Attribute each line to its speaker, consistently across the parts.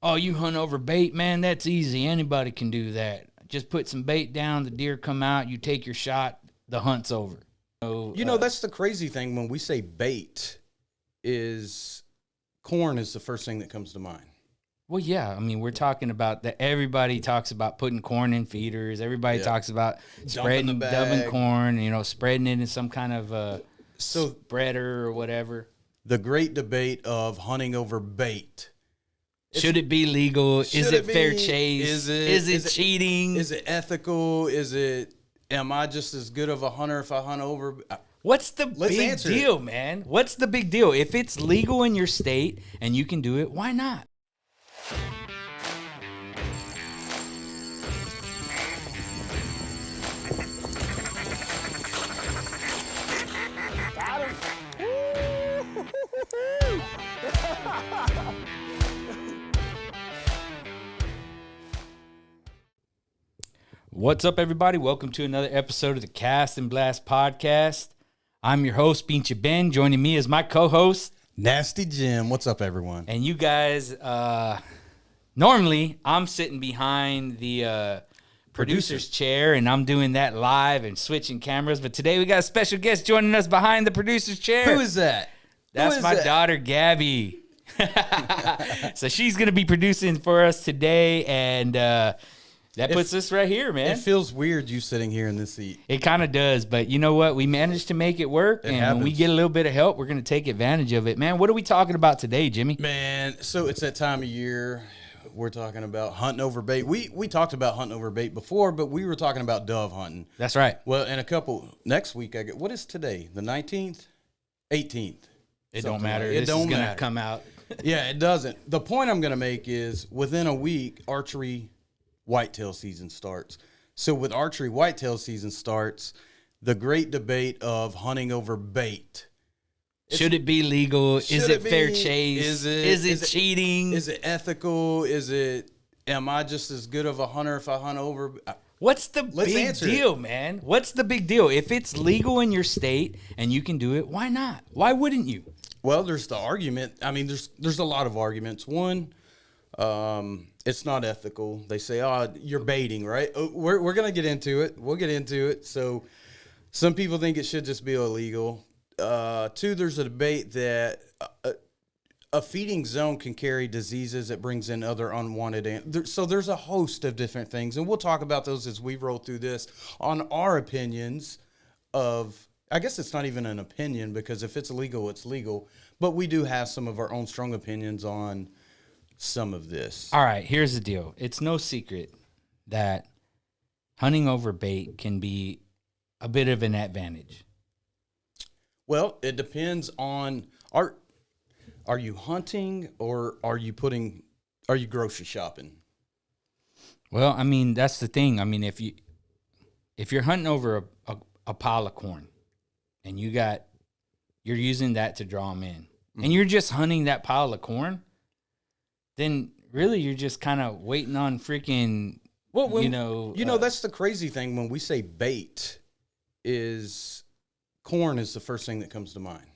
Speaker 1: Oh, you hunt over bait, man? That's easy. Anybody can do that. Just put some bait down, the deer come out, you take your shot, the hunt's over. So,
Speaker 2: That's the crazy thing when we say bait is corn is the first thing that comes to mind.
Speaker 1: Well, yeah. I mean, we're talking about that. Everybody talks about putting corn in feeders. Everybody talks about dumping corn, spreading it in some kind of spreader or whatever.
Speaker 2: The great debate of hunting over bait.
Speaker 1: Should it be legal? Is it fair chase? Is it cheating?
Speaker 2: Is it ethical? Am I just as good of a hunter if I hunt over?
Speaker 1: What's the big deal, man? What's the big deal? If it's legal in your state and you can do it, why not? What's up, everybody? Welcome to another episode of the Cast&Blast podcast. I'm your host, Pinche Ben. Joining me is my co-host,
Speaker 2: Nasty Jim. What's up, everyone?
Speaker 1: And you guys, normally I'm sitting behind the producer's chair, and I'm doing that live and switching cameras. But today we got a special guest joining us behind the producer's chair.
Speaker 2: Who is that?
Speaker 1: That's my daughter, Gabby. So she's going to be producing for us today, and that puts us right here, man.
Speaker 2: It feels weird you sitting here in this seat.
Speaker 1: It kind of does, but you know what? We managed to make it work, and when we get a little bit of help, we're going to take advantage of it. Man, what are we talking about today, Jimmy?
Speaker 2: Man, so it's that time of year. We're talking about hunting over bait. We talked about hunting over bait before, but we were talking about dove hunting.
Speaker 1: That's right.
Speaker 2: Well, in next week, what is today? The 19th? 18th?
Speaker 1: It don't matter. This is going to come out.
Speaker 2: Yeah, it doesn't. The point I'm going to make is within a week, archery whitetail season starts. So with archery whitetail season starts, the great debate of hunting over bait.
Speaker 1: Should it be legal? Is it fair chase? Is it cheating?
Speaker 2: Is it ethical? Am I just as good of a hunter if I hunt over?
Speaker 1: What's the big deal, man? What's the big deal? If it's legal in your state and you can do it, why not? Why wouldn't you?
Speaker 2: Well, there's the argument. I mean, there's a lot of arguments. One, it's not ethical. They say, "Oh, you're baiting," right? We're gonna get into it. We'll get into it. So, some people think it should just be illegal. Two, there's a debate that a feeding zone can carry diseases that brings in other unwanted. So there's a host of different things, and we'll talk about those as we roll through this on our opinions of. I guess it's not even an opinion because if it's illegal, it's legal. But we do have some of our own strong opinions on some of this.
Speaker 1: All right, here's the deal. It's no secret that hunting over bait can be a bit of an advantage.
Speaker 2: Well, it depends on are you hunting or are you grocery shopping?
Speaker 1: Well, I mean, that's the thing. I mean, if you're hunting over a pile of corn and you're using that to draw them in, and you're just hunting that pile of corn, then really you're just kind of waiting on freaking,
Speaker 2: that's the crazy thing when we say bait is corn is the first thing that comes to mind.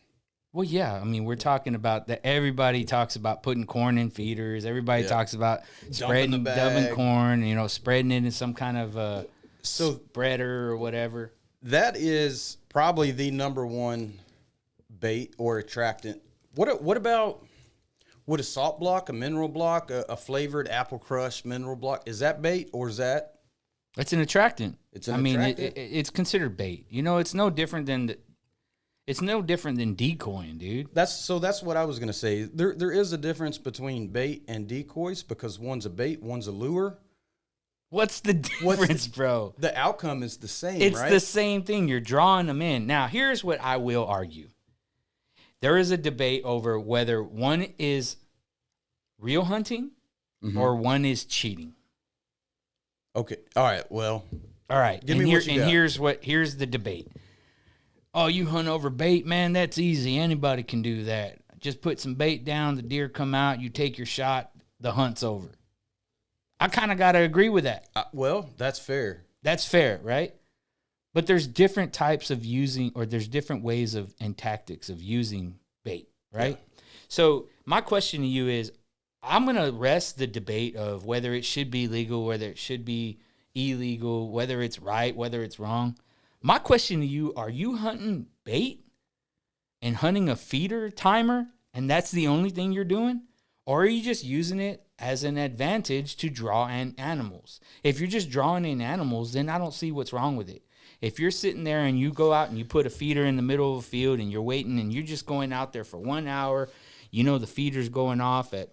Speaker 1: Well, yeah. I mean, we're talking about that. Everybody talks about putting corn in feeders. Everybody talks about dumping corn, spreading it in some kind of spreader or whatever.
Speaker 2: That is probably the number one bait or attractant. What about would a salt block, a mineral block, a flavored apple crush mineral block, is that bait or is that?
Speaker 1: It's an attractant.
Speaker 2: Attractant?
Speaker 1: It's considered bait. It's no different than decoying, dude.
Speaker 2: That's what I was gonna say. There is a difference between bait and decoys because one's a bait, one's a lure.
Speaker 1: What's the difference, bro?
Speaker 2: The outcome is the same,
Speaker 1: It's
Speaker 2: right?
Speaker 1: the same thing. You're drawing them in. Now, here's what I will argue. There is a debate over whether one is real hunting or one is cheating.
Speaker 2: Okay. All right. Well.
Speaker 1: All right.
Speaker 2: Give me what you got.
Speaker 1: Here's the debate. Oh, you hunt over bait, man? That's easy. Anybody can do that. Just put some bait down, the deer come out, you take your shot, the hunt's over. I kind of got to agree with that.
Speaker 2: Well, that's fair.
Speaker 1: That's fair, right? But there's different types of using, or there's different ways and tactics of using bait, right? Yeah. So my question to you is, I'm going to rest the debate of whether it should be legal, whether it should be illegal, whether it's right, whether it's wrong. My question to you, are you hunting bait and hunting a feeder timer, and that's the only thing you're doing? Or are you just using it as an advantage to draw in animals? If you're just drawing in animals, then I don't see what's wrong with it. If you're sitting there and you go out and you put a feeder in the middle of a field and you're waiting and you're just going out there for 1 hour, you know the feeder's going off at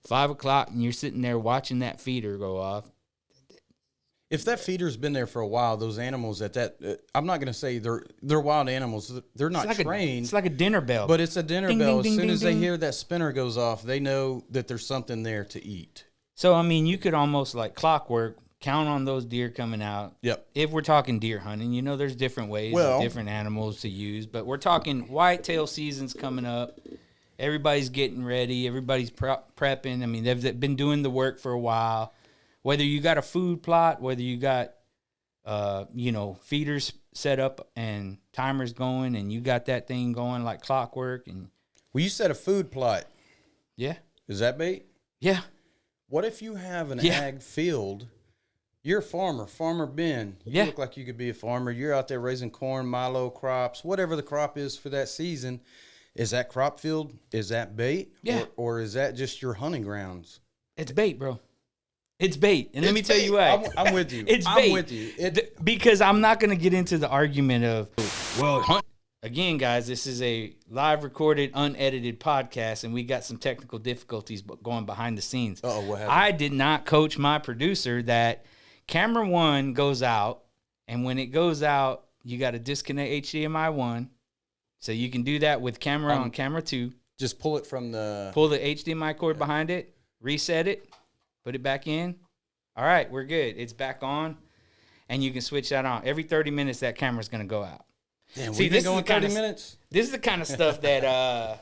Speaker 1: 5 o'clock and you're sitting there watching that feeder go off.
Speaker 2: If that feeder's been there for a while, those animals I'm not going to say they're wild animals. They're not trained.
Speaker 1: It's like a dinner bell.
Speaker 2: But it's a dinner
Speaker 1: Ding,
Speaker 2: bell.
Speaker 1: ding,
Speaker 2: As
Speaker 1: ding,
Speaker 2: soon as
Speaker 1: ding,
Speaker 2: they hear that spinner goes off, they know that there's something there to eat.
Speaker 1: So, I mean, you could almost like clockwork count on those deer coming out.
Speaker 2: Yep.
Speaker 1: If we're talking deer hunting, you know, there's different ways, different animals to use. But we're talking whitetail season's coming up. Everybody's getting ready. Everybody's prepping. I mean, they've been doing the work for a while. Whether you got a food plot, whether you got feeders set up and timers going, and you got that thing going like clockwork. And
Speaker 2: well, you said a food plot.
Speaker 1: Yeah.
Speaker 2: Is that bait?
Speaker 1: Yeah.
Speaker 2: What if you have an ag field? You're a farmer, Farmer Ben. You look like you could be a farmer. You're out there raising corn, milo crops, whatever the crop is for that season. Is that crop field? Is that bait?
Speaker 1: Yeah.
Speaker 2: Or is that just your hunting grounds?
Speaker 1: It's bait, bro. It's bait. And let me tell you why.
Speaker 2: I'm with you.
Speaker 1: It's bait.
Speaker 2: I'm with you.
Speaker 1: Because I'm not going to get into the argument of, hunt. Again, guys, this is a live recorded, unedited podcast, and we got some technical difficulties going behind the scenes.
Speaker 2: Uh-oh, what happened?
Speaker 1: I did not coach my producer that camera 1 goes out, and when it goes out, you got to disconnect HDMI 1. So you can do that with camera on camera 2.
Speaker 2: Just pull it from
Speaker 1: Pull the HDMI cord behind it, reset it, put it back in. All right, we're good. It's back on, and you can switch that on. Every 30 minutes, that camera's going to go out.
Speaker 2: Damn, we've been going 30 minutes?
Speaker 1: This is the kind of stuff that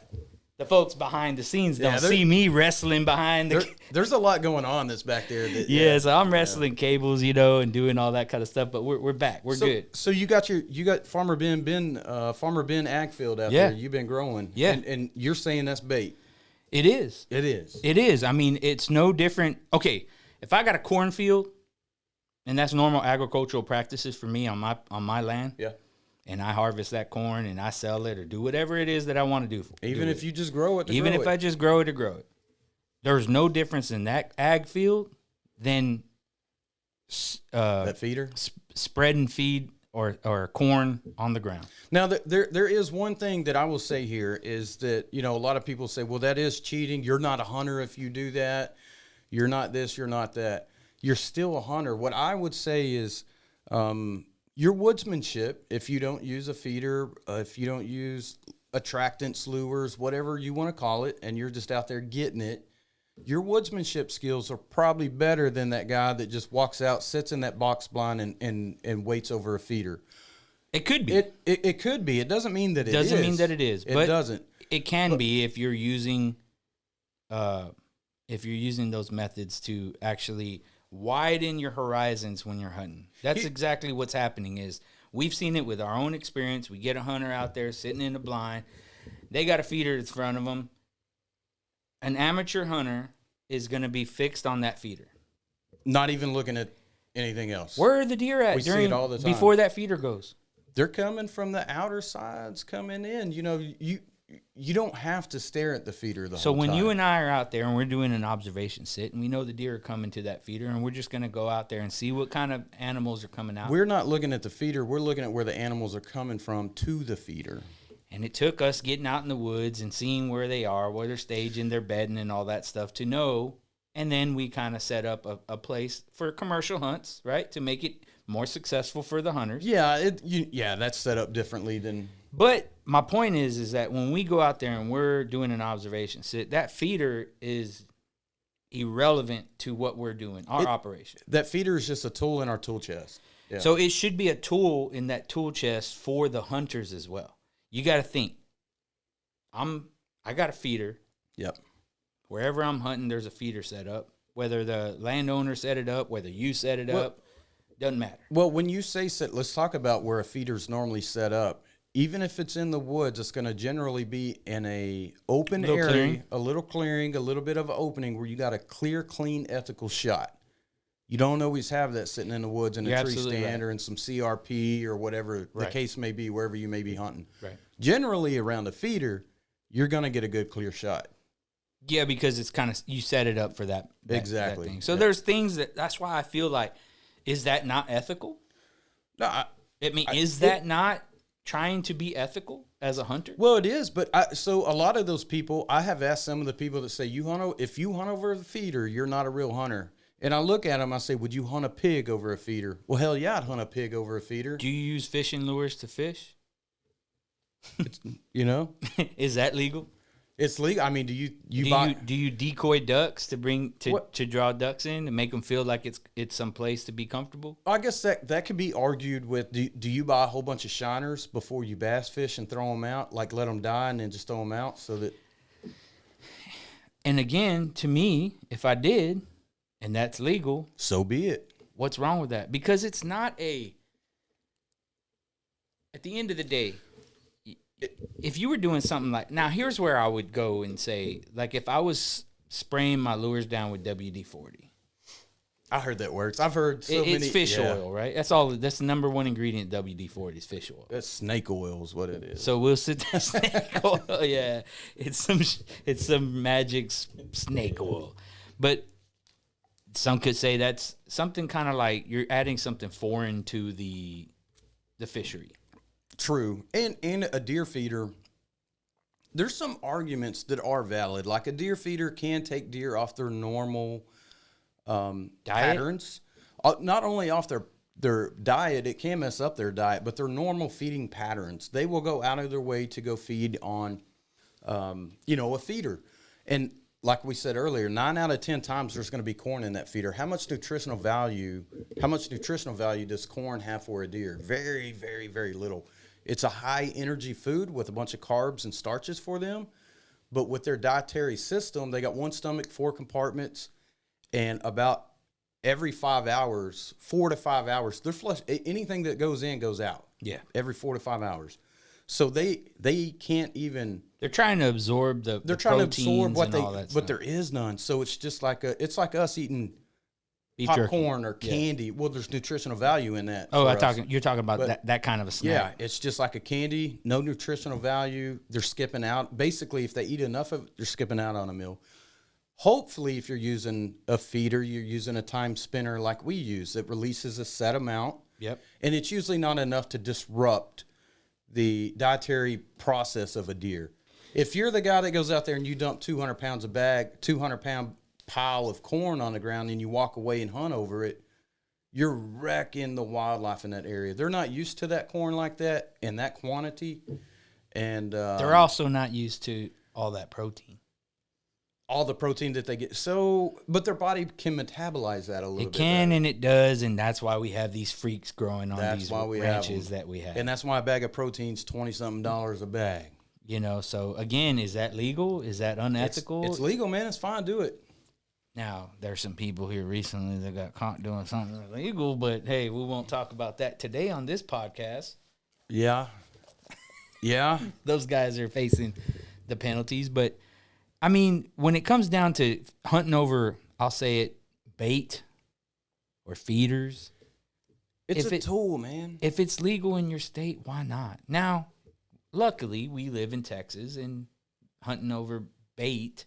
Speaker 1: the folks behind the scenes don't see me wrestling behind the...
Speaker 2: There's a lot going on that's back there.
Speaker 1: So I'm wrestling cables, and doing all that kind of stuff, but we're back. We're good.
Speaker 2: So you got Farmer Ben ag field out there. You've been growing.
Speaker 1: Yeah.
Speaker 2: And you're saying that's bait.
Speaker 1: It is.
Speaker 2: It is.
Speaker 1: It is. I mean, it's no different. Okay, if I got a cornfield, and that's normal agricultural practices for me on my land.
Speaker 2: Yeah.
Speaker 1: And I harvest that corn and I sell it or do whatever it is that I want to do.
Speaker 2: Even if you just grow it.
Speaker 1: Even if I just grow it to grow it. There's no difference in that ag field than
Speaker 2: that feeder?
Speaker 1: Spread and feed or corn on the ground.
Speaker 2: Now, there is one thing that I will say here is that, a lot of people say, well, that is cheating. You're not a hunter if you do that. You're not this, you're not that. You're still a hunter. What I would say is your woodsmanship, if you don't use a feeder, if you don't use attractants, lures, whatever you want to call it, and you're just out there getting it, your woodsmanship skills are probably better than that guy that just walks out, sits in that box blind, and waits over a feeder.
Speaker 1: It could be.
Speaker 2: It could be. It doesn't mean that it is.
Speaker 1: Doesn't mean that it is.
Speaker 2: It doesn't.
Speaker 1: It can be if you're using those methods to actually widen your horizons when you're hunting. That's exactly what's happening. Is we've seen it with our own experience. We get a hunter out there sitting in the blind. They got a feeder in front of them. An amateur hunter is going to be fixed on that feeder.
Speaker 2: Not even looking at anything else.
Speaker 1: Where are the deer at?
Speaker 2: We see it all the time.
Speaker 1: Before that feeder goes.
Speaker 2: They're coming from the outer sides, coming in. You don't have to stare at the feeder the whole time.
Speaker 1: So when you and I are out there and we're doing an observation sit, and we know the deer are coming to that feeder, and we're just going to go out there and see what kind of animals are coming out.
Speaker 2: We're not looking at the feeder. We're looking at where the animals are coming from to the feeder.
Speaker 1: And it took us getting out in the woods and seeing where they are, where they're staging, their bedding, and all that stuff to know. And then we kind of set up a place for commercial hunts, right, to make it more successful for the hunters.
Speaker 2: Yeah, that's set up differently than.
Speaker 1: But my point is that when we go out there and we're doing an observation sit, that feeder is irrelevant to what we're doing, our operation.
Speaker 2: That feeder is just a tool in our tool chest. Yeah.
Speaker 1: So it should be a tool in that tool chest for the hunters as well. You got to think. I got a feeder.
Speaker 2: Yep.
Speaker 1: Wherever I'm hunting, there's a feeder set up. Whether the landowner set it up, whether you set it up, doesn't matter.
Speaker 2: Well, when you say set, let's talk about where a feeder's normally set up. even if it's in the woods, it's going to generally be in a open area,
Speaker 1: clearing.
Speaker 2: a little clearing, a little bit of an opening where you got a clear, clean, ethical shot. You don't always have that sitting in the woods in a tree stand or in some CRP or whatever the case may be, wherever you may be hunting.
Speaker 1: Right.
Speaker 2: Generally, around a feeder, you're going to get a good, clear shot.
Speaker 1: Yeah, because it's kind of, you set it up for that
Speaker 2: Exactly.
Speaker 1: That thing. So there's things that's why I feel like, is that not ethical?
Speaker 2: No,
Speaker 1: is that not trying to be ethical as a hunter?
Speaker 2: Well, it is, but so a lot of those people, I have asked some of the people that say, if you hunt over the feeder, you're not a real hunter. And I look at them, I say, would you hunt a pig over a feeder? Well, hell yeah, I'd hunt a pig over a feeder.
Speaker 1: Do you use fishing lures to fish?
Speaker 2: Is
Speaker 1: that legal?
Speaker 2: It's legal. I mean, do you
Speaker 1: decoy ducks to draw ducks in and make them feel like it's some place to be comfortable?
Speaker 2: I guess that could be argued with. Do you buy a whole bunch of shiners before you bass fish and throw them out, like let them die and then just throw them out so that?
Speaker 1: And again, to me, if I did, and that's legal,
Speaker 2: so be it.
Speaker 1: What's wrong with that? Because it's not at the end of the day, if you were doing something like, now here's where I would go and say, like if I was spraying my lures down with WD-40.
Speaker 2: I heard that works. I've heard
Speaker 1: it's fish oil, right? That's the number one ingredient WD-40 is fish oil.
Speaker 2: That's snake oil is what it is.
Speaker 1: So we'll sit there, snake oil, yeah. It's some magic snake oil. But some could say that's something kind of like you're adding something foreign to the fishery.
Speaker 2: True. And a deer feeder, there's some arguments that are valid. Like a deer feeder can take deer off their normal patterns. Not only off their diet, it can mess up their diet, but their normal feeding patterns. They will go out of their way to go feed on, a feeder. And like we said earlier, 9 out of 10 times there's going to be corn in that feeder. How much nutritional value does corn have for a deer? Very, very, very little. It's a high energy food with a bunch of carbs and starches for them. But with their dietary system, they got one stomach, 4 compartments, and about every 5 hours, 4 to 5 hours, they're flush. Anything that goes in goes out.
Speaker 1: Yeah.
Speaker 2: Every 4 to 5 hours. So they can't even.
Speaker 1: They're trying to absorb
Speaker 2: they're trying to absorb
Speaker 1: but
Speaker 2: there is none. So it's just like us eating
Speaker 1: beef
Speaker 2: popcorn
Speaker 1: jerky
Speaker 2: or candy. Well, there's nutritional value in that.
Speaker 1: Oh, you're talking about that kind of a snack.
Speaker 2: Yeah, it's just like a candy, no nutritional value. They're skipping out. Basically, if they eat enough of it, they're skipping out on a meal. Hopefully, if you're using a feeder, you're using a time spinner like we use. It releases a set amount.
Speaker 1: Yep.
Speaker 2: And it's usually not enough to disrupt the dietary process of a deer. If you're the guy that goes out there and you dump 200 pound pile of corn on the ground and you walk away and hunt over it, you're wrecking the wildlife in that area. They're not used to that corn like that in that quantity. And
Speaker 1: they're also not used to all that protein.
Speaker 2: All the protein that they get. But their body can metabolize that a little bit.
Speaker 1: It can better. And it does, and that's why we have these freaks growing on
Speaker 2: that's
Speaker 1: these
Speaker 2: why we
Speaker 1: ranches that we have.
Speaker 2: And that's why a bag of protein's $20-something a bag.
Speaker 1: So again, is that legal? Is that unethical?
Speaker 2: It's legal, man. It's fine. Do it.
Speaker 1: Now, there's some people here recently that got caught doing something illegal, but hey, we won't talk about that today on this podcast.
Speaker 2: Yeah. Yeah.
Speaker 1: Those guys are facing the penalties, but I mean, when it comes down to hunting over, I'll say it, bait or feeders.
Speaker 2: It's a tool, man.
Speaker 1: If it's legal in your state, why not? Now, luckily, we live in Texas, and hunting over bait,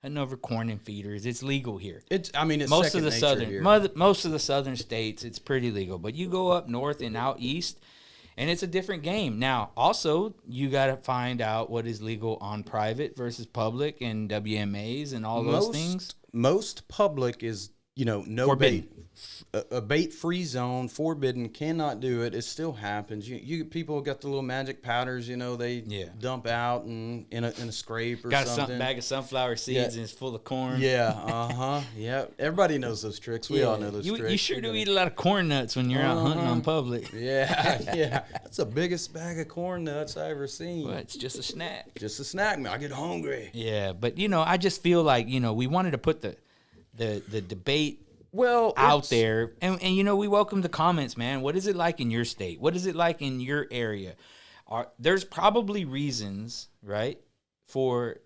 Speaker 1: hunting over corn and feeders, it's legal here.
Speaker 2: It's
Speaker 1: most of the southern states, it's pretty legal. But you go up north and out east, and it's a different game. Now, also, you got to find out what is legal on private versus public and WMAs and all those things.
Speaker 2: Most public is, no
Speaker 1: forbidden.
Speaker 2: Bait. A bait-free zone, forbidden, cannot do it. It still happens. You people got the little magic powders, they dump out in a scrape or something.
Speaker 1: Got a bag of sunflower seeds and it's full of corn.
Speaker 2: Yeah, yeah. Everybody knows those tricks. We all know those tricks.
Speaker 1: You sure do eat a lot of corn nuts when you're out hunting on public.
Speaker 2: Yeah. That's the biggest bag of corn nuts I ever seen.
Speaker 1: Well, it's just a snack.
Speaker 2: Just a snack, man. I get hungry.
Speaker 1: Yeah, but, I just feel like, we wanted to put the debate out there, and we welcome the comments, man. What is it like in your state? What is it like in your area? there's probably reasons, right, for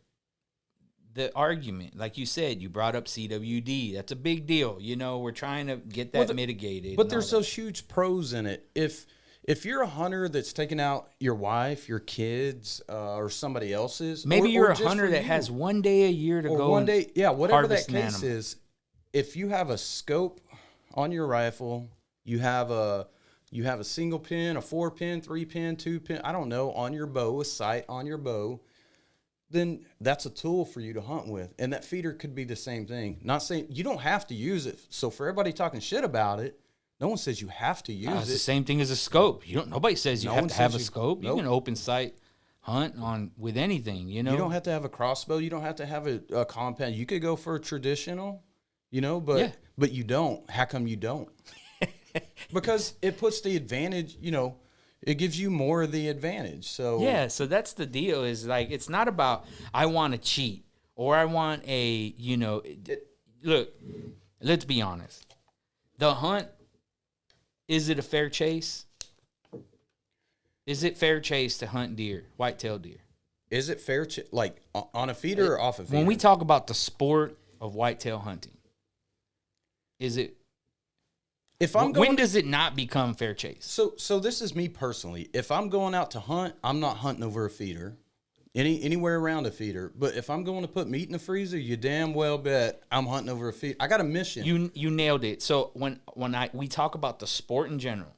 Speaker 1: the argument. Like you said, you brought up CWD. That's a big deal. You know, we're trying to get that mitigated.
Speaker 2: But there's those huge pros in it. If you're a hunter that's taking out your wife, your kids, or somebody else's,
Speaker 1: maybe you're a
Speaker 2: just
Speaker 1: hunter that has one day a year to go.
Speaker 2: One day, yeah, whatever that
Speaker 1: harvest an
Speaker 2: case
Speaker 1: animal.
Speaker 2: is. If you have a scope on your rifle, you have a single pin, a 4-pin, 3-pin, 2-pin, I don't know, on your bow, a sight on your bow, then that's a tool for you to hunt with. And that feeder could be the same thing. Not saying you don't have to use it. So for everybody talking shit about it, no one says you have to use it.
Speaker 1: It's the same thing as a scope. Nobody says you have to have a scope.
Speaker 2: Nope.
Speaker 1: You can open sight hunt with anything, you know.
Speaker 2: You don't have to have a crossbow. You don't have to have a compound. You could go for a traditional, you know, but you don't. How come you don't? Because it puts the advantage, you know, it gives you more of the advantage. So
Speaker 1: yeah, so that's the deal. Is like, it's not about I want to cheat or I want a, you know, look, let's be honest. The hunt, is it a fair chase? Is it fair chase to hunt deer, whitetail deer?
Speaker 2: Is it fair like on a feeder or off a feeder?
Speaker 1: When we talk about the sport of whitetail hunting, is it? When does it not become fair chase?
Speaker 2: So this is me personally. If I'm going out to hunt, I'm not hunting over a feeder, anywhere around a feeder. But if I'm going to put meat in the freezer, you damn well bet I'm hunting over a feeder. I got a mission.
Speaker 1: You nailed it. So when we talk about the sport in general,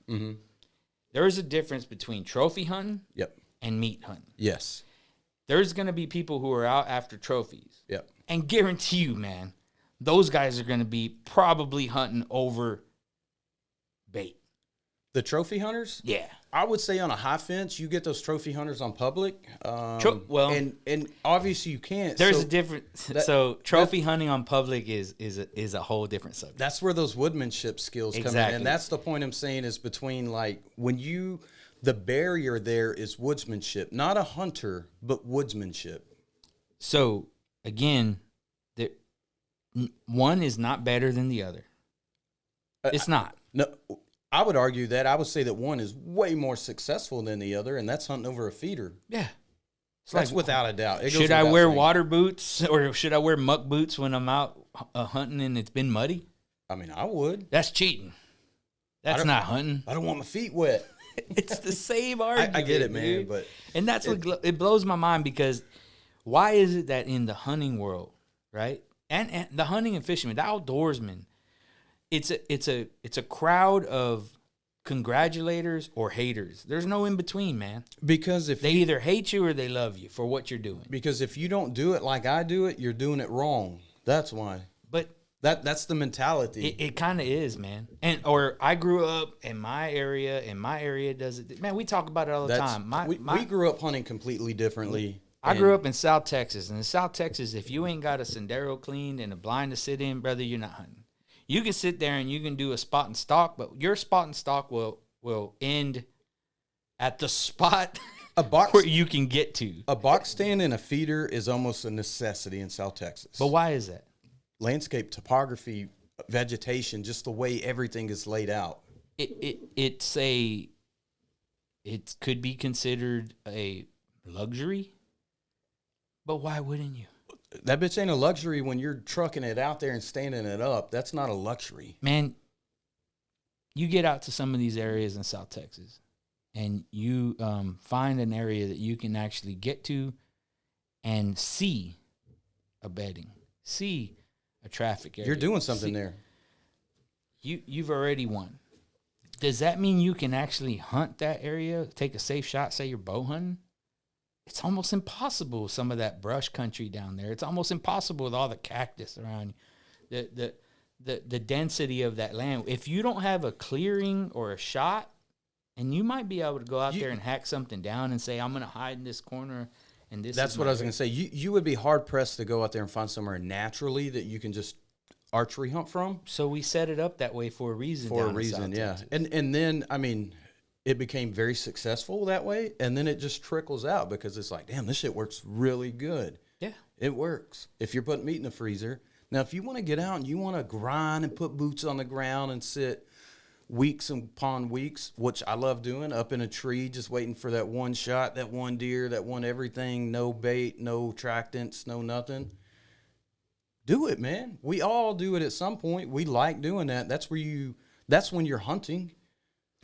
Speaker 1: there is a difference between trophy hunting and meat hunting.
Speaker 2: Yes.
Speaker 1: There's going to be people who are out after trophies.
Speaker 2: Yep.
Speaker 1: And guarantee you, man, those guys are going to be probably hunting over bait.
Speaker 2: The trophy hunters?
Speaker 1: Yeah.
Speaker 2: I would say on a high fence, you get those trophy hunters on public. And obviously you can't.
Speaker 1: There's a difference. So trophy hunting on public is a whole different subject.
Speaker 2: That's where those woodmanship skills come in. And that's the point I'm saying is between like the barrier there is woodsmanship, not a hunter, but woodsmanship.
Speaker 1: So again, one is not better than the other. It's not.
Speaker 2: No, I would argue that. I would say that one is way more successful than the other, and that's hunting over a feeder.
Speaker 1: Yeah.
Speaker 2: That's like, without a doubt.
Speaker 1: Should I wear water boots or should I wear muck boots when I'm out hunting and it's been muddy?
Speaker 2: I mean, I would.
Speaker 1: That's cheating. That's not hunting.
Speaker 2: I don't want my feet wet.
Speaker 1: It's the same argument.
Speaker 2: I get it, man.
Speaker 1: Dude.
Speaker 2: But
Speaker 1: and that's what it blows my mind, because why is it that in the hunting world, right, and the hunting and fishermen, the outdoorsmen, it's a crowd of congratulators or haters. There's no in between, man.
Speaker 2: Because if
Speaker 1: they either hate you or they love you for what you're doing.
Speaker 2: Because if you don't do it like I do it, you're doing it wrong. That's why.
Speaker 1: But
Speaker 2: that's the mentality.
Speaker 1: It kind of is, man. Or I grew up in my area, and my area does it. Man, we talk about it all the time.
Speaker 2: We grew up hunting completely differently.
Speaker 1: I grew up in South Texas, and in South Texas, if you ain't got a sendero cleaned and a blind to sit in, brother, you're not hunting. You can sit there and you can do a spot and stalk, but your spot and stalk will end at the spot where you can get to.
Speaker 2: A box stand and a feeder is almost a necessity in South Texas.
Speaker 1: But why is that?
Speaker 2: Landscape, topography, vegetation, just the way everything is laid out.
Speaker 1: It could be considered a luxury, but why wouldn't you?
Speaker 2: That bitch ain't a luxury when you're trucking it out there and standing it up. That's not a luxury.
Speaker 1: Man, you get out to some of these areas in South Texas, and you find an area that you can actually get to and see a bedding, see a traffic area.
Speaker 2: You're doing something there.
Speaker 1: You've already won. Does that mean you can actually hunt that area, take a safe shot, say you're bow hunting? It's almost impossible, some of that brush country down there. It's almost impossible with all the cactus around you. The density of that land. If you don't have a clearing or a shot, and you might be able to go out there and hack something down and say, I'm going to hide in this corner. And
Speaker 2: that's what I was going to say. You would be hard-pressed to go out there and find somewhere naturally that you can just archery hunt from.
Speaker 1: So we set it up that way for a reason.
Speaker 2: For a reason, yeah. And then, I mean, it became very successful that way, and then it just trickles out because it's like, damn, this shit works really good.
Speaker 1: Yeah.
Speaker 2: It works. If you're putting meat in the freezer. Now, if you want to get out and you want to grind and put boots on the ground and sit, weeks upon weeks, which I love doing, up in a tree, just waiting for that one shot, that one deer, that one everything, no bait, no tractants, no nothing. Do it, man. We all do it at some point. We like doing that. That's when you're hunting.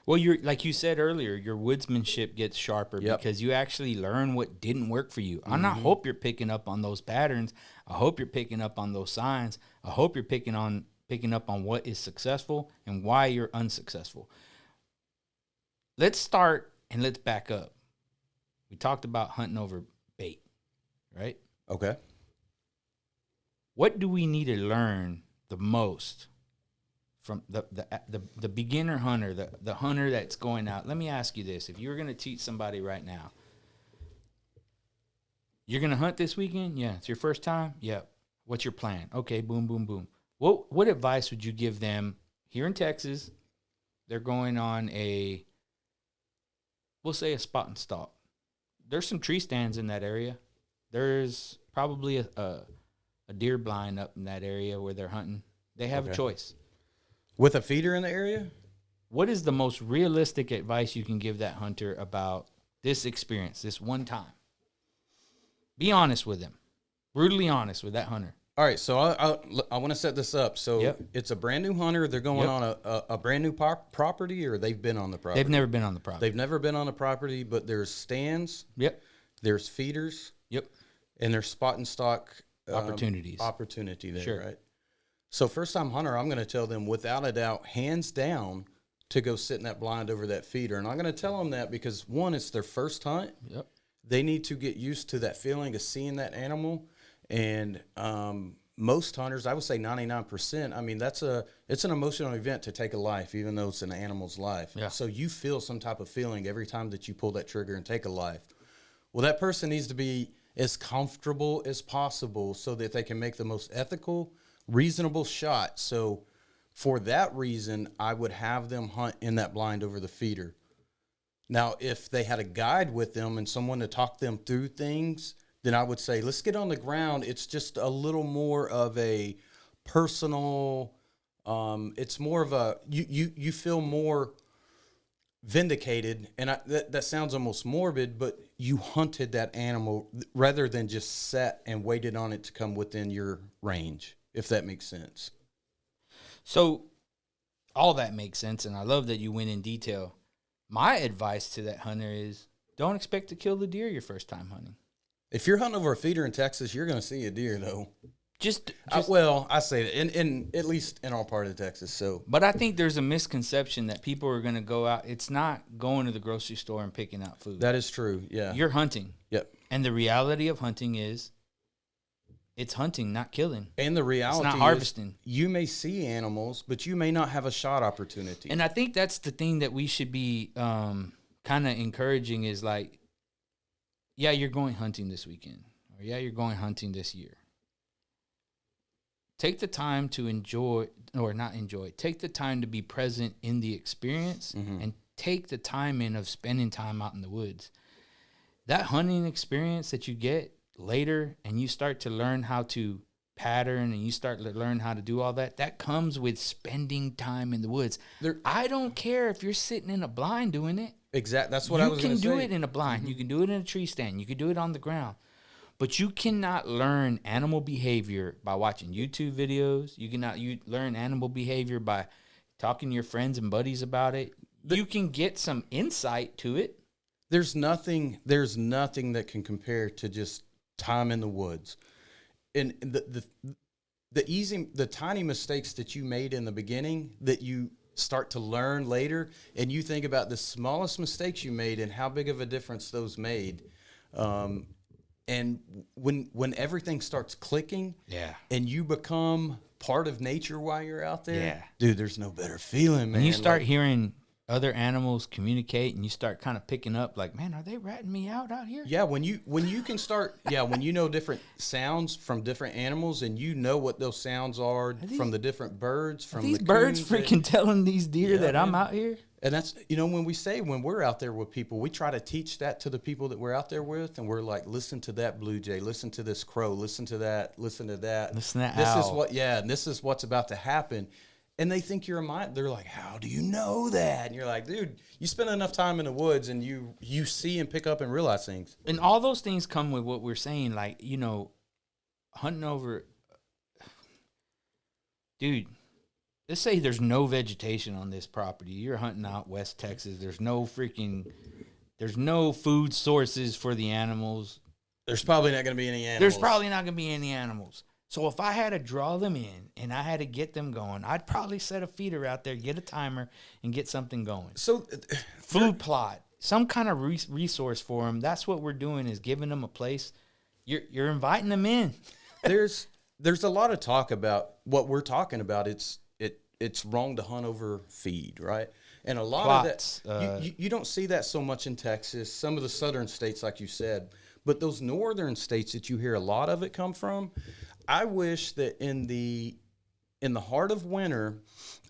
Speaker 1: Well, you're like you said earlier, your woodsmanship gets sharper because you actually learn what didn't work for you. And I hope you're picking up on those patterns. I hope you're picking up on those signs. I hope you're picking up on what is successful and why you're unsuccessful. Let's start and let's back up. We talked about hunting over bait, right?
Speaker 2: Okay.
Speaker 1: What do we need to learn the most from the beginner hunter, the hunter that's going out? Let me ask you this. If you were going to teach somebody right now, you're going to hunt this weekend? Yeah. It's your first time? Yeah. What's your plan? Okay, boom, boom, boom. What advice would you give them here in Texas? They're going on we'll say a spot and stalk. There's some tree stands in that area. There's probably a deer blind up in that area where they're hunting. They have a choice.
Speaker 2: With a feeder in the area?
Speaker 1: What is the most realistic advice you can give that hunter about this experience, this one time? Be honest with him. Brutally honest with that hunter.
Speaker 2: All right, so I want to set this up. So it's a brand new hunter. They're going on a brand new property, or they've been on the property?
Speaker 1: They've never been on the property.
Speaker 2: They've never been on the property, but there's stands.
Speaker 1: Yep.
Speaker 2: There's feeders.
Speaker 1: Yep.
Speaker 2: And there's spot and stalk
Speaker 1: opportunity
Speaker 2: there,
Speaker 1: sure.
Speaker 2: Right? So first time hunter, I'm going to tell them without a doubt, hands down, to go sit in that blind over that feeder. And I'm going to tell them that because, one, it's their first hunt.
Speaker 1: Yep.
Speaker 2: They need to get used to that feeling of seeing that animal. And most hunters, I would say 99%, I mean, it's an emotional event to take a life, even though it's an animal's life.
Speaker 1: Yeah.
Speaker 2: So you feel some type of feeling every time that you pull that trigger and take a life. Well, that person needs to be as comfortable as possible so that they can make the most ethical, reasonable shot. So for that reason, I would have them hunt in that blind over the feeder. Now, if they had a guide with them and someone to talk them through things, then I would say, let's get on the ground. It's just a little more of a personal, it's more of a, you feel more vindicated. And that sounds almost morbid, but you hunted that animal rather than just sat and waited on it to come within your range, if that makes sense.
Speaker 1: So all that makes sense, and I love that you went in detail. My advice to that hunter is don't expect to kill the deer your first time hunting.
Speaker 2: If you're hunting over a feeder in Texas, you're going to see a deer, though. I say that, in at least in our part of Texas. So,
Speaker 1: but I think there's a misconception that people are going to go out. It's not going to the grocery store and picking out food.
Speaker 2: That is true, yeah.
Speaker 1: You're hunting.
Speaker 2: Yep.
Speaker 1: And the reality of hunting is it's hunting, not killing.
Speaker 2: And the reality
Speaker 1: it's not harvesting.
Speaker 2: Is you may see animals, but you may not have a shot opportunity.
Speaker 1: And I think that's the thing that we should be kind of encouraging is like, yeah, you're going hunting this weekend. Or yeah, you're going hunting this year. Take the time to take the time to be present in the experience and take the time of spending time out in the woods. That hunting experience that you get later and you start to learn how to pattern and you start to learn how to do all that, that comes with spending time in the woods. I don't care if you're sitting in a blind doing it.
Speaker 2: Exactly. That's what I was going to say.
Speaker 1: You can do it in a blind. You can do it in a tree stand. You can do it on the ground. But you cannot learn animal behavior by watching YouTube videos. You cannot learn animal behavior by talking to your friends and buddies about it. You can get some insight to it.
Speaker 2: There's nothing that can compare to just time in the woods. And the tiny mistakes that you made in the beginning that you start to learn later, and you think about the smallest mistakes you made and how big of a difference those made. And when everything starts clicking, and you become part of nature while you're out there, dude, there's no better feeling, man.
Speaker 1: When you start hearing other animals communicate and you start kind of picking up like, man, are they ratting me out here?
Speaker 2: Yeah, when you can start, when you know different sounds from different animals and you know what those sounds are from the different birds, from
Speaker 1: these birds freaking telling these deer that I'm out here.
Speaker 2: And that's, when we're out there with people, we try to teach that to the people that we're out there with. And we're like, listen to that blue jay, listen to this crow, listen to that, listen to that.
Speaker 1: Listen to that
Speaker 2: this
Speaker 1: owl.
Speaker 2: And this is what's about to happen. And they think you're a mind. They're like, how do you know that? And you're like, dude, you spend enough time in the woods and you see and pick up and realize things.
Speaker 1: And all those things come with what we're saying. Like, you know, hunting over, dude, let's say there's no vegetation on this property. You're hunting out West Texas. There's no food sources for the animals.
Speaker 2: There's probably not going to be any animals.
Speaker 1: There's probably not going to be any animals. So if I had to draw them in and I had to get them going, I'd probably set a feeder out there, get a timer, and get something going.
Speaker 2: So
Speaker 1: food plot, some kind of resource for them. That's what we're doing, is giving them a place. You're inviting them in.
Speaker 2: There's a lot of talk about what we're talking about. It's wrong to hunt over feed, right? And a lot
Speaker 1: Plots,
Speaker 2: of that, you don't see that so much in Texas, some of the southern states, like you said. But those northern states that you hear a lot of it come from, I wish that in the heart of winter,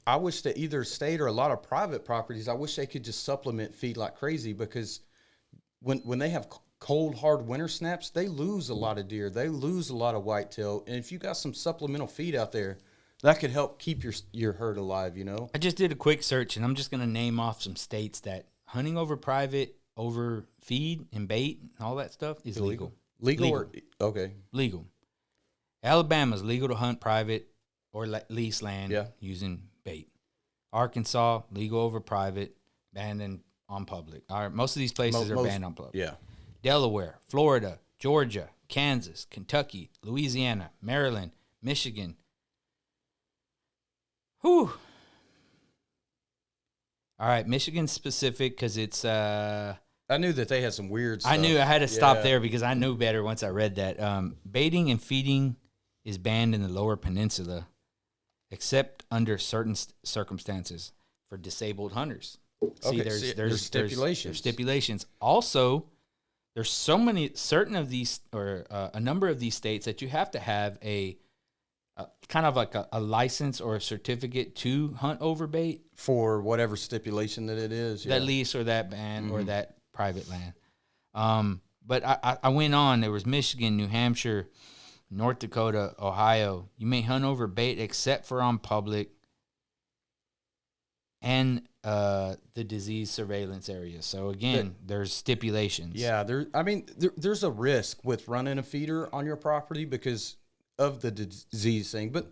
Speaker 2: I wish that either state or a lot of private properties, I wish they could just supplement feed like crazy, because when they have cold, hard winter snaps, they lose a lot of deer. They lose a lot of whitetail. And if you got some supplemental feed out there, that could help keep your herd alive, you know?
Speaker 1: I just did a quick search, and I'm just going to name off some states that hunting over private, over feed and bait and all that stuff is legal.
Speaker 2: Legal. Okay.
Speaker 1: Legal. Alabama's legal to hunt private or lease land using bait. Arkansas, legal over private, banned on public. All right, most of these places are banned on public.
Speaker 2: Yeah.
Speaker 1: Delaware, Florida, Georgia, Kansas, Kentucky, Louisiana, Maryland, Michigan. Whew. All right, Michigan specific because it's...
Speaker 2: I knew that they had some weird stuff.
Speaker 1: I knew I had to stop there because I knew better once I read that. Baiting and feeding is banned in the Lower Peninsula, except under certain circumstances for disabled hunters.
Speaker 2: Okay, there's stipulations.
Speaker 1: There's stipulations. Also, there's so many, certain of these, or a number of these states that you have to have a kind of like a license or a certificate to hunt over bait.
Speaker 2: For whatever stipulation that it is.
Speaker 1: That lease or that ban or that private land. But I went on. There was Michigan, New Hampshire, North Dakota, Ohio. You may hunt over bait except for on public and the disease surveillance area. So again, there's stipulations.
Speaker 2: Yeah, there's a risk with running a feeder on your property because of the disease thing. But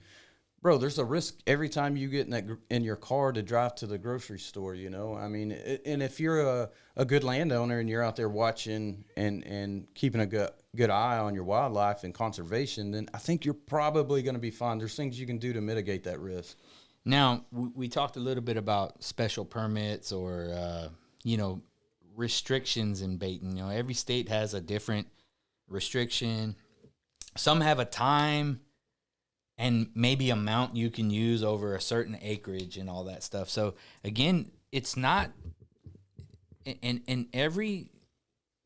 Speaker 2: bro, there's a risk every time you get in your car to drive to the grocery store, you know? I mean, and if you're a good landowner and you're out there watching and keeping a good eye on your wildlife and conservation, then I think you're probably going to be fine. There's things you can do to mitigate that risk.
Speaker 1: Now, we talked a little bit about special permits or, restrictions in baiting. You know, every state has a different restriction. Some have a time and maybe amount you can use over a certain acreage and all that stuff. So again, it's not, and every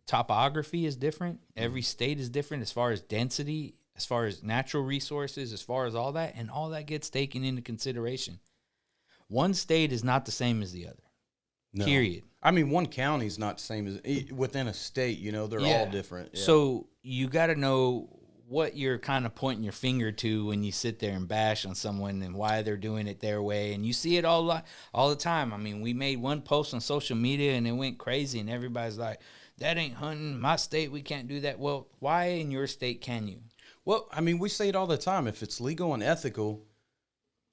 Speaker 1: topography is different. Every state is different as far as density, as far as natural resources, as far as all that, and all that gets taken into consideration. One state is not the same as the other. No. Period.
Speaker 2: I mean, one county is not the same as within a state, you know, they're all different. Yeah.
Speaker 1: So you got to know what you're kind of pointing your finger to when you sit there and bash on someone and why they're doing it their way. And you see it all the time. I mean, we made one post on social media and it went crazy and everybody's like, that ain't hunting. My state, we can't do that. Well, why in your state can you?
Speaker 2: Well, I mean, we say it all the time. If it's legal and ethical,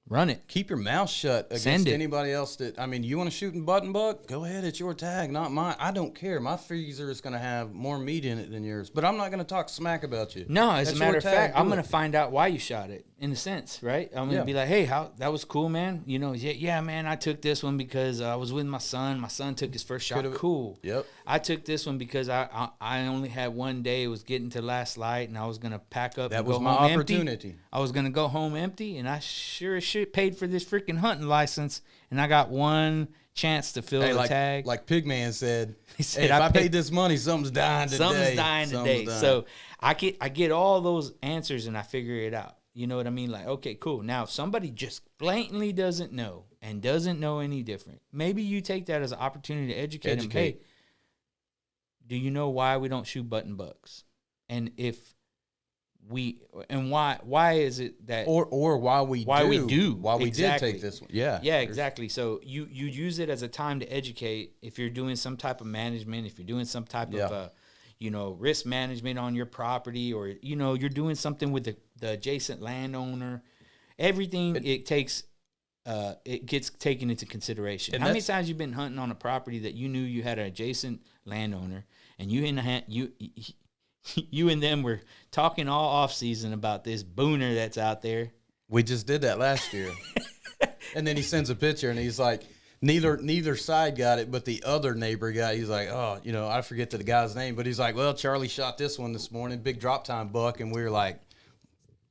Speaker 1: run it.
Speaker 2: Keep your mouth shut against anybody else that, I mean, you want to shoot and button buck? Go ahead. It's your tag, not mine. I don't care. My freezer is going to have more meat in it than yours, but I'm not going to talk smack about you.
Speaker 1: No, as a matter of fact, I'm going to find out why you shot it, in a sense, right? I'm going to be like, hey, that was cool, man. You know, yeah, man, I took this one because I was with my son. My son took his first shot. Cool.
Speaker 2: Yep.
Speaker 1: I took this one because I only had one day. It was getting to last light, and I was going to pack up and go home empty. That was my opportunity. I was going to go home empty, and I sure as shit paid for this freaking hunting license, and I got one chance to fill the tag.
Speaker 2: Like Pigman said, he said, if I paid this money, something's dying today.
Speaker 1: Something's dying today. So I get all those answers, and I figure it out. You know what I mean? Like, okay, cool. Now, if somebody just blatantly doesn't know and doesn't know any different, maybe you take that as an opportunity to educate them. Hey, do you know why we don't shoot button bucks? And if why is it that
Speaker 2: or why we did take this one.
Speaker 1: Yeah, exactly. So you use it as a time to educate if you're doing some type of management, if you're doing some type of risk management on your property, or you're doing something with the adjacent landowner. Everything it takes it gets taken into consideration. How many times you've been hunting on a property that you knew you had an adjacent landowner, and you and them were talking all off season about this booner that's out there.
Speaker 2: We just did that last year. And then he sends a picture and he's like, neither side got it, but the other neighbor got it. He's like, oh, I forget the guy's name, but he's like, well, Charlie shot this one this morning, big drop time buck. And we were like,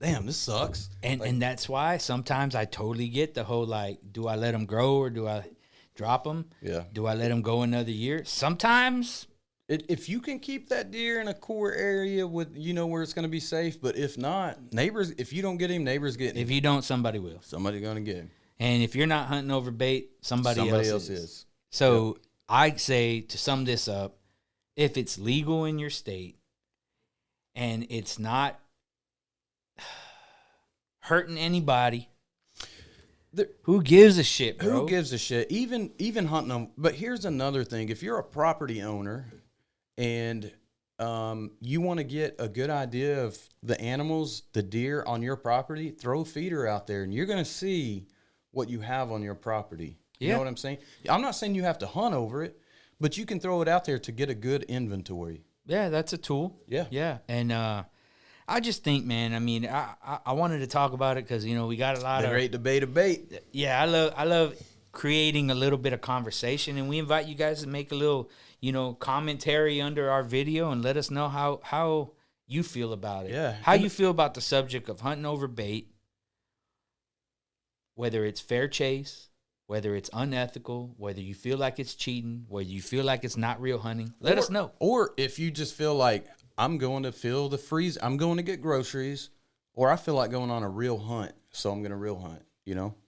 Speaker 2: damn, this sucks.
Speaker 1: And that's why sometimes I totally get the whole, like, do I let them grow or do I drop them?
Speaker 2: Yeah.
Speaker 1: Do I let them go another year? Sometimes.
Speaker 2: If you can keep that deer in a core area with, where it's going to be safe, but if not, neighbors, if you don't get him, neighbors get him.
Speaker 1: If you don't, somebody will.
Speaker 2: Somebody's going to get him.
Speaker 1: And if you're not hunting over bait, somebody else is. So
Speaker 2: Yep.
Speaker 1: I say, to sum this up, if it's legal in your state and it's not hurting anybody, who gives a shit, bro?
Speaker 2: Who gives a shit? Even hunting them. But here's another thing. If you're a property owner and you want to get a good idea of the animals, the deer on your property, throw a feeder out there, and you're going to see what you have on your property. You know what I'm saying? I'm not saying you have to hunt over it, but you can throw it out there to get a good inventory.
Speaker 1: Yeah, that's a tool.
Speaker 2: Yeah.
Speaker 1: Yeah. And I just think, man, I mean, I wanted to talk about it because, we got a lot of
Speaker 2: great debate.
Speaker 1: Yeah, I love creating a little bit of conversation, and we invite you guys to make a little, commentary under our video and let us know how you feel about it.
Speaker 2: Yeah.
Speaker 1: How you feel about the subject of hunting over bait, whether it's fair chase, whether it's unethical, whether you feel like it's cheating, whether you feel like it's not real hunting. Let us know.
Speaker 2: Or if you just feel like I'm going to fill the freeze, I'm going to get groceries, or I feel like going on a real hunt, so I'm going to real hunt,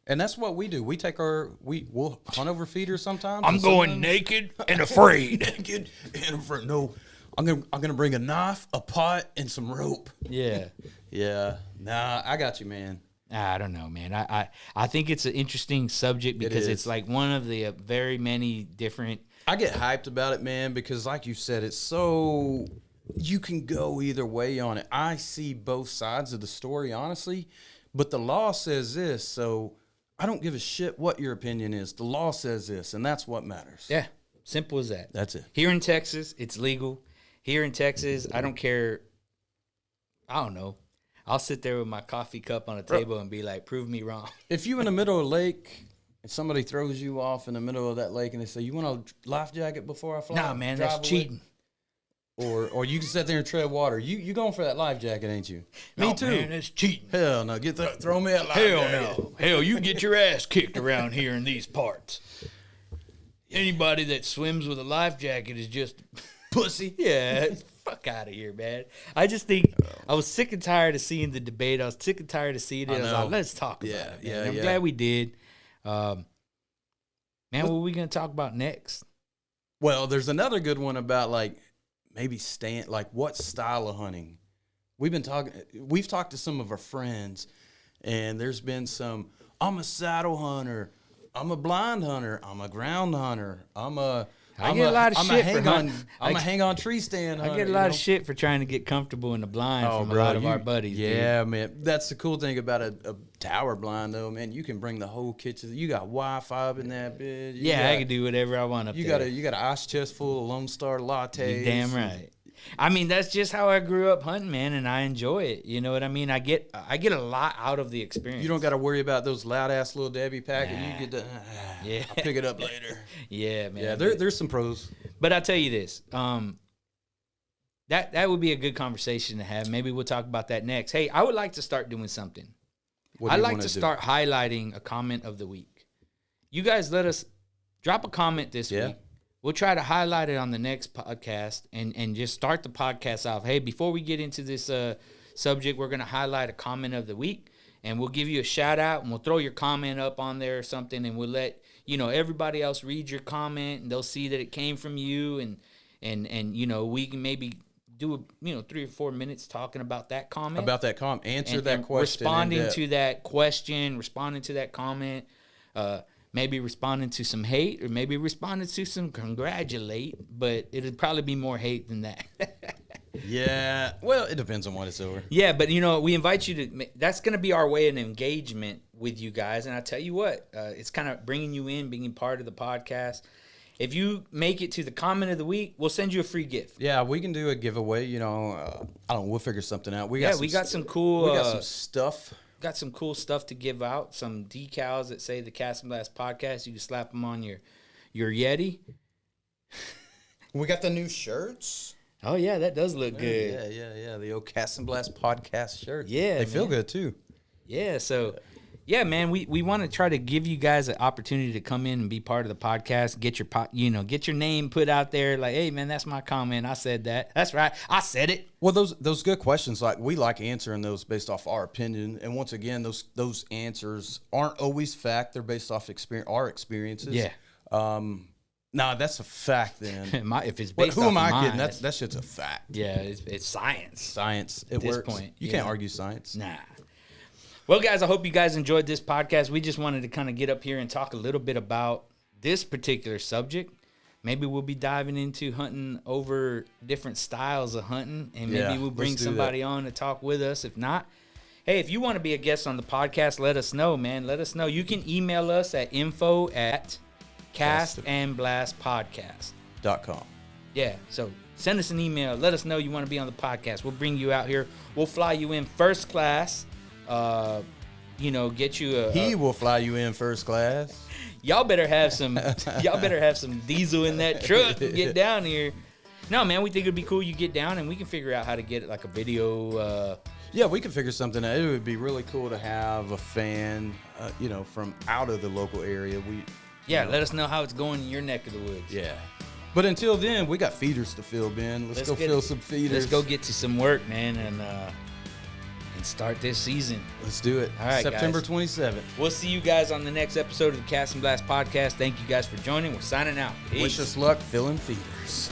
Speaker 2: And that's what we do. We take we'll hunt over feeders sometimes.
Speaker 1: I'm going naked and afraid.
Speaker 2: Naked and afraid. No, I'm gonna bring a knife, a pot, and some rope.
Speaker 1: Yeah.
Speaker 2: Yeah. Nah, I got you, man.
Speaker 1: I don't know, man. I think it's an interesting subject because it's like one of the very many different.
Speaker 2: I get hyped about it, man, because like you said, it's so you can go either way on it. I see both sides of the story, honestly, but the law says this, so I don't give a shit what your opinion is. The law says this, and that's what matters.
Speaker 1: Yeah, simple as that.
Speaker 2: That's it.
Speaker 1: Here in Texas, it's legal. Here in Texas, I don't care. I don't know. I'll sit there with my coffee cup on a table and be like, prove me wrong.
Speaker 2: If you in the middle of a lake and somebody throws you off in the middle of that lake and they say, you want a life jacket before I fly?
Speaker 1: Nah, man, that's cheating.
Speaker 2: Or you can sit there and tread water. You going for that life jacket, ain't you? Me too.
Speaker 1: Man, that's cheating.
Speaker 2: Hell no. Throw me a life jacket.
Speaker 1: No. Hell, you get your ass kicked around here in these parts. Anybody that swims with a life jacket is just
Speaker 2: pussy.
Speaker 1: Yeah, fuck out of here, man. I just think I was sick and tired of seeing the debate. I was sick and tired of seeing it. I was like, let's talk about it. Man. I'm glad we did. Man, what are we going to talk about next?
Speaker 2: Well, there's another good one about maybe what style of hunting. We've talked to some of our friends, and there's been some, I'm a saddle hunter, I'm a blind hunter, I'm a ground hunter, I get a lot of shit for hunting. I'm a hang-on tree stand hunter.
Speaker 1: I get a lot of shit for trying to get comfortable in the blind from a lot of our buddies.
Speaker 2: Yeah,
Speaker 1: dude.
Speaker 2: Man. That's the cool thing about a tower blind, though, man. You can bring the whole kitchen. You got Wi-Fi up in that bitch.
Speaker 1: I can do whatever I want up there.
Speaker 2: You got an ice chest full of Lone Star lattes.
Speaker 1: You're damn right. I mean, that's just how I grew up hunting, man, and I enjoy it. You know what I mean? I get a lot out of the experience.
Speaker 2: You don't got to worry about those loud-ass Little Debbie packets.
Speaker 1: Nah.
Speaker 2: You get I'll pick it up later.
Speaker 1: Yeah, man.
Speaker 2: Yeah, there's some pros.
Speaker 1: But I'll tell you this. That would be a good conversation to have. Maybe we'll talk about that next. Hey, I would like to start doing something. I'd like to start highlighting a comment of the week. You guys let us drop a comment this week. We'll try to highlight it on the next podcast and just start the podcast off. Hey, before we get into this subject, we're going to highlight a comment of the week, and we'll give you a shout out, and we'll throw your comment up on there or something, and we'll let everybody else read your comment, and they'll see that it came from you, and we can maybe do a 3 or 4 minutes talking about that comment.
Speaker 2: Answer that question.
Speaker 1: Responding to that question, responding to that comment, maybe responding to some hate or maybe responding to some congratulate, but it'd probably be more hate than that.
Speaker 2: Yeah. Well, it depends on what it's over.
Speaker 1: Yeah, but we invite you to, that's going to be our way of engagement with you guys. And I tell you what, it's kind of bringing you in, being part of the podcast. If you make it to the comment of the week, we'll send you a free gift.
Speaker 2: Yeah, we can do a giveaway. I don't know. We'll figure something out. We got some stuff.
Speaker 1: Got some cool stuff to give out. Some decals that say the Cast&Blast podcast. You can slap them on your Yeti.
Speaker 2: We got the new shirts.
Speaker 1: Oh, yeah, that does look good.
Speaker 2: Yeah. The old Cast&Blast podcast shirt.
Speaker 1: Yeah,
Speaker 2: they feel good, too.
Speaker 1: Yeah, so, yeah, man, we want to try to give you guys an opportunity to come in and be part of the podcast, get your name put out there. Like, hey, man, that's my comment. I said that. That's right. I said it.
Speaker 2: Well, those good questions, like, we like answering those based off our opinion. And once again, those answers aren't always fact. They're based off our experiences.
Speaker 1: Yeah.
Speaker 2: No, that's a fact then.
Speaker 1: If it's based
Speaker 2: who
Speaker 1: off
Speaker 2: am I
Speaker 1: mine,
Speaker 2: kidding? That shit's a fact.
Speaker 1: Yeah, it's science.
Speaker 2: Science. It
Speaker 1: At this
Speaker 2: works.
Speaker 1: point,
Speaker 2: You can't argue science.
Speaker 1: Nah. Well, guys, I hope you guys enjoyed this podcast. We just wanted to kind of get up here and talk a little bit about this particular subject. Maybe we'll be diving into hunting over different styles of hunting, and maybe we'll bring somebody on to talk with us. If not, hey, if you want to be a guest on the podcast, let us know, man. Let us know. You can email us at info@castandblastpodcast.com. Yeah, so send us an email. Let us know you want to be on the podcast. We'll bring you out here. We'll fly you in first class. Get you
Speaker 2: He will fly you in first class.
Speaker 1: Y'all better have some diesel in that truck to get down here. No, man, we think it'd be cool. You get down and we can figure out how to get it like a video.
Speaker 2: Yeah, we can figure something out. It would be really cool to have a fan, from out of the local area.
Speaker 1: Let us know how it's going in your neck of the woods.
Speaker 2: Yeah. But until then, we got feeders to fill, Ben. Let's go fill some feeders.
Speaker 1: Let's go get to some work, man, and start this season.
Speaker 2: Let's do it.
Speaker 1: All right,
Speaker 2: September
Speaker 1: guys.
Speaker 2: 27th.
Speaker 1: We'll see you guys on the next episode of the Cast&Blast podcast. Thank you guys for joining. We're signing out. Peace.
Speaker 2: Wish us luck filling feeders.